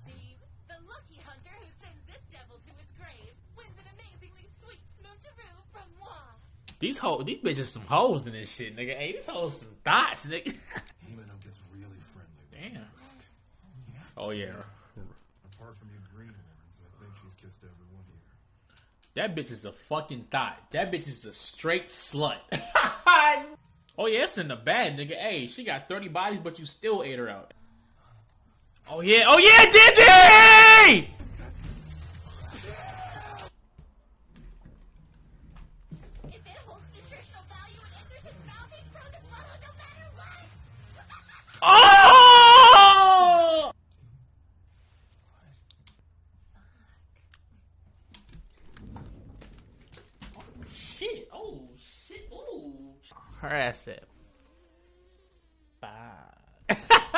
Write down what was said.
team. The lucky hunter who sends this devil to its grave wins an amazingly sweet smoocheroo from moi. These bitches some hoes in this shit, nigga. Hey, these hoes some thoughts, nigga. Himeno gets really friendly. Damn. Oh yeah. Apart from your greenhorns, I think she's kissed everyone here. That bitch is a fucking thought. That bitch is a straight slut. Oh yeah, it's in the bag, nigga. Hey, she got 30 bodies, but you still ate her out. Oh yeah, Digi! If it holds nutritional value and enters his mouth, he's prone to swallow no matter what. Oh! Shit! Oh shit! Oh! Her ass said,